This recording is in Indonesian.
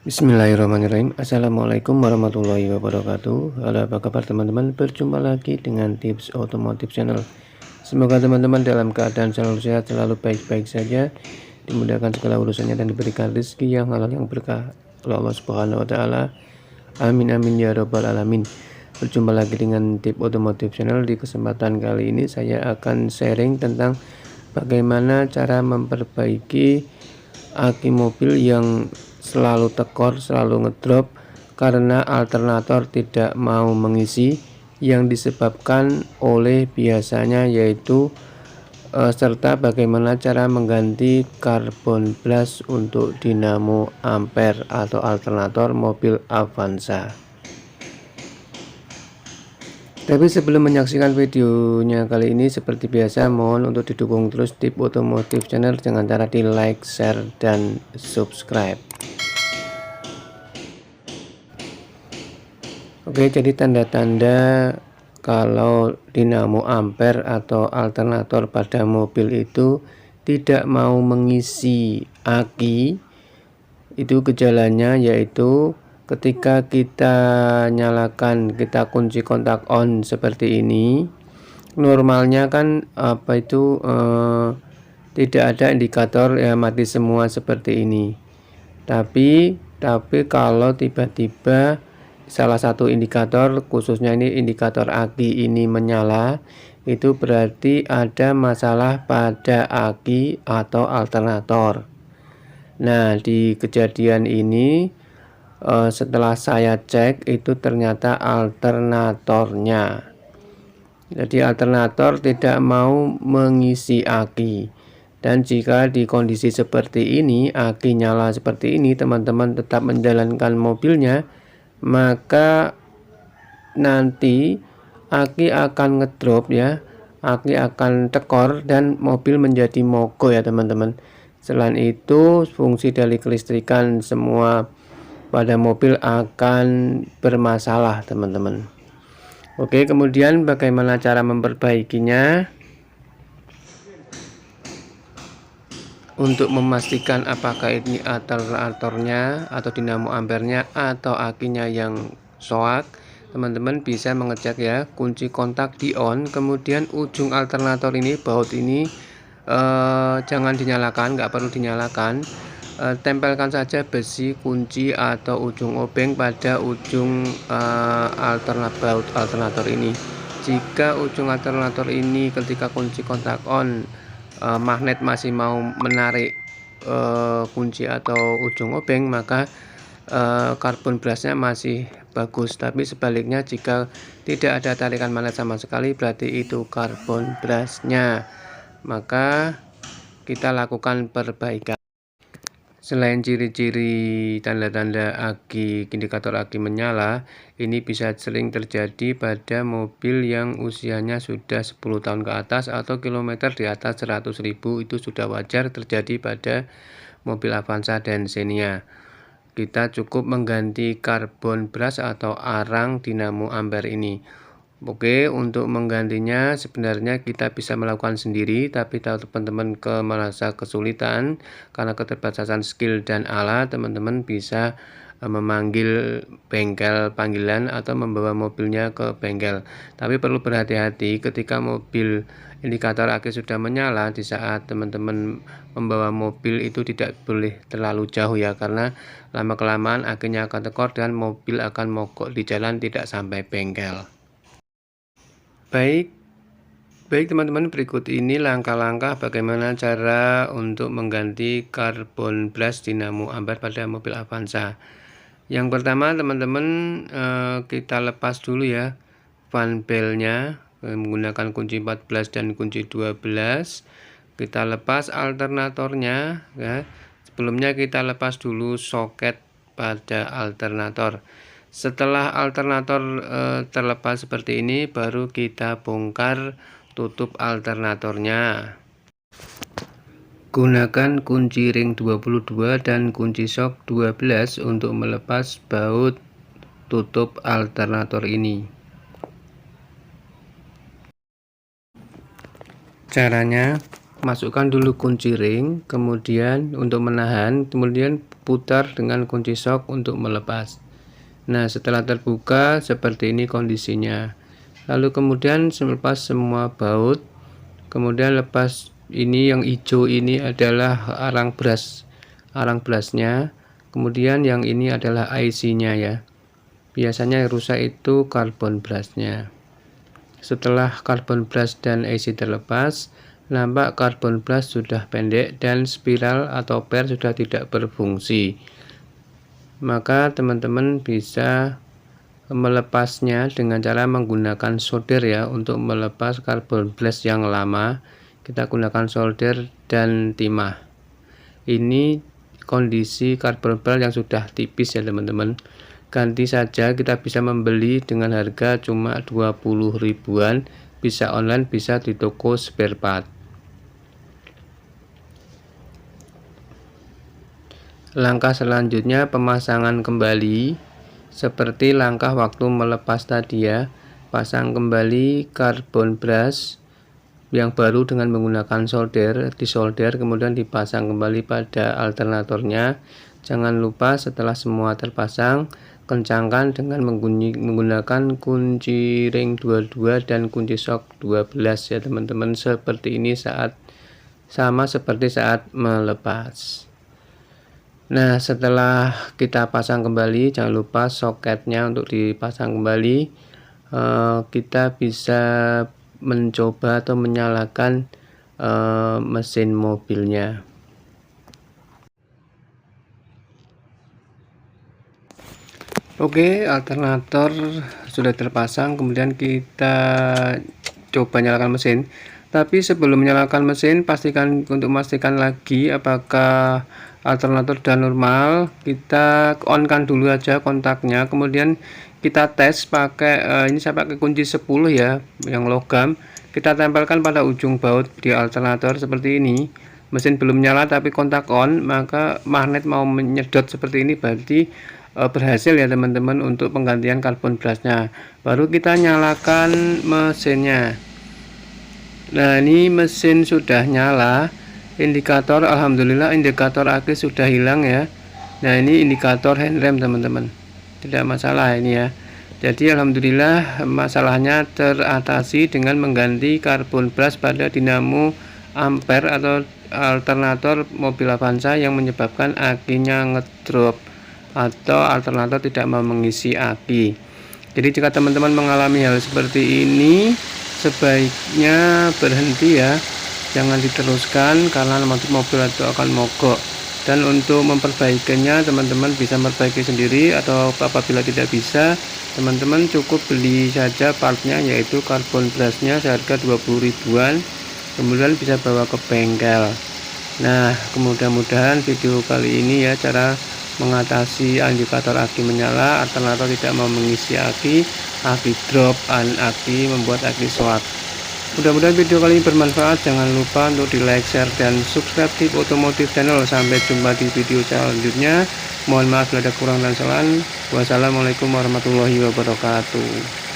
Bismillahirrahmanirrahim. Assalamualaikum warahmatullahi wabarakatuh. Halo, apa kabar teman-teman? Berjumpa lagi dengan Tips Otomotif Channel. Semoga teman-teman dalam keadaan selalu sehat, selalu baik-baik saja, dimudahkan segala urusannya dan diberikan rezeki yang halal yang berkah oleh Allah Subhanahu wa taala. Amin amin ya rabbal alamin. Berjumpa lagi dengan Tips Otomotif Channel. Di kesempatan kali ini saya akan sharing tentang bagaimana cara memperbaiki aki mobil yang selalu tekor, selalu ngedrop karena alternator tidak mau mengisi, yang disebabkan oleh biasanya yaitu serta bagaimana cara mengganti karbon brush untuk dinamo ampere atau alternator mobil Avanza. Tapi sebelum menyaksikan videonya kali ini, seperti biasa mohon untuk didukung terus Tips Otomotif Channel dengan cara di like, share, dan subscribe. Oke, jadi tanda-tanda kalau dinamo ampere atau alternator pada mobil itu tidak mau mengisi aki, itu gejalanya yaitu ketika kita nyalakan, kita kunci kontak on seperti ini, normalnya kan tidak ada indikator ya, mati semua seperti ini. Tapi kalau tiba-tiba salah satu indikator, khususnya ini indikator aki ini menyala, itu berarti ada masalah pada aki atau alternator. Nah, di kejadian ini setelah saya cek itu ternyata alternatornya. Jadi alternator tidak mau mengisi aki. Dan jika di kondisi seperti ini, aki nyala seperti ini, teman-teman tetap menjalankan mobilnya, maka nanti aki akan ngedrop ya, aki akan tekor dan mobil menjadi mogok ya teman-teman. Selain itu, fungsi dari kelistrikan semua pada mobil akan bermasalah teman-teman. Oke, kemudian bagaimana cara memperbaikinya? Untuk memastikan apakah ini alternatornya atau dinamo ampernya atau akinya yang soak, teman-teman bisa mengecek ya, kunci kontak di on, kemudian ujung alternator ini, baut ini jangan dinyalakan, nggak perlu dinyalakan. Tempelkan saja besi kunci atau ujung obeng pada ujung baut alternator ini. Jika ujung alternator ini ketika kunci kontak on magnet masih mau menarik kunci atau ujung obeng, maka karbon brushnya masih bagus. Tapi sebaliknya, jika tidak ada tarikan magnet sama sekali, berarti itu karbon brushnya. Maka kita lakukan perbaikan. Selain ciri-ciri tanda-tanda indikator aki menyala, ini bisa sering terjadi pada mobil yang usianya sudah 10 tahun ke atas atau kilometer di atas 100.000. Itu sudah wajar terjadi pada mobil Avanza dan Xenia. Kita cukup mengganti karbon brush atau arang dinamo ampere ini. Oke, untuk menggantinya sebenarnya kita bisa melakukan sendiri, tapi kalau teman-teman merasa kesulitan karena keterbatasan skill dan alat, teman-teman bisa memanggil bengkel panggilan atau membawa mobilnya ke bengkel. Tapi perlu berhati-hati ketika mobil indikator aki sudah menyala, di saat teman-teman membawa mobil itu tidak boleh terlalu jauh ya, karena lama-kelamaan akinya akan tekor dan mobil akan mogok di jalan, tidak sampai bengkel. Baik teman-teman, berikut ini langkah-langkah bagaimana cara untuk mengganti karbon brush dinamo ampere pada mobil Avanza. Yang pertama teman-teman, kita lepas dulu ya fan belnya menggunakan kunci 14 dan kunci 12. Kita lepas alternatornya ya. Sebelumnya kita lepas dulu soket pada alternator. Setelah alternator terlepas seperti ini, baru kita bongkar tutup alternatornya. Gunakan kunci ring 22 dan kunci shock 12 untuk melepas baut tutup alternator ini. Caranya, masukkan dulu kunci ring, kemudian untuk menahan, kemudian putar dengan kunci shock untuk melepas. Nah, setelah terbuka seperti ini kondisinya. Lalu kemudian melepas semua baut, kemudian lepas ini yang hijau ini adalah arang brusnya, kemudian yang ini adalah IC-nya ya. Biasanya yang rusak itu karbon brushnya. Setelah karbon brush dan IC terlepas, nampak karbon brush sudah pendek dan spiral atau per sudah tidak berfungsi. Maka teman-teman bisa melepasnya dengan cara menggunakan solder ya. Untuk melepas karbon brush yang lama, kita gunakan solder dan timah. Ini kondisi karbon brush yang sudah tipis ya teman-teman. Ganti saja, kita bisa membeli dengan harga cuma 20 ribuan, bisa online, bisa di toko spare part. Langkah selanjutnya pemasangan kembali, seperti langkah waktu melepas tadi ya. Pasang kembali karbon brush yang baru dengan menggunakan solder, disolder kemudian dipasang kembali pada alternatornya. Jangan lupa setelah semua terpasang, kencangkan dengan menggunakan kunci ring 22 dan kunci shock 12 ya teman-teman, seperti ini sama seperti saat melepas. Nah, setelah kita pasang kembali, jangan lupa soketnya untuk dipasang kembali. Kita bisa mencoba atau menyalakan mesin mobilnya. Oke, alternator sudah terpasang, kemudian kita coba nyalakan mesin. Tapi sebelum menyalakan mesin, pastikan untuk memastikan lagi apakah alternator sudah normal. Kita on kan dulu aja kontaknya, kemudian kita tes pakai ini saya pakai kunci 10 ya, yang logam. Kita tempelkan pada ujung baut di alternator seperti ini. Mesin belum nyala tapi kontak on, maka magnet mau menyedot seperti ini, berarti berhasil ya teman-teman untuk penggantian karbon brushnya. Baru kita nyalakan mesinnya. Nah, ini mesin sudah nyala. Indikator, alhamdulillah indikator aki sudah hilang ya. Nah, ini indikator handrem teman-teman, tidak masalah ini ya. Jadi alhamdulillah masalahnya teratasi dengan mengganti karbon brush pada dinamo ampere atau alternator mobil Avanza yang menyebabkan akinya ngedrop atau alternator tidak mau mengisi aki. Jadi jika teman-teman mengalami hal seperti ini, sebaiknya berhenti ya, jangan diteruskan karena mobil itu akan mogok. Dan untuk memperbaikinya, teman-teman bisa memperbaiki sendiri, atau apabila tidak bisa, teman-teman cukup beli saja partnya, yaitu karbon brushnya seharga 20 ribuan, kemudian bisa bawa ke bengkel. Nah, mudah-mudahan video kali ini ya, cara mengatasi indikator aki menyala, alternator tidak mau mengisi aki drop, aki membuat aki shock. Mudah-mudahan video kali ini bermanfaat. Jangan lupa untuk di like, share, dan subscribe Tip Otomotif Channel. Sampai jumpa di video selanjutnya. Mohon maaf bila ada kurang dan salah. Wassalamualaikum warahmatullahi wabarakatuh.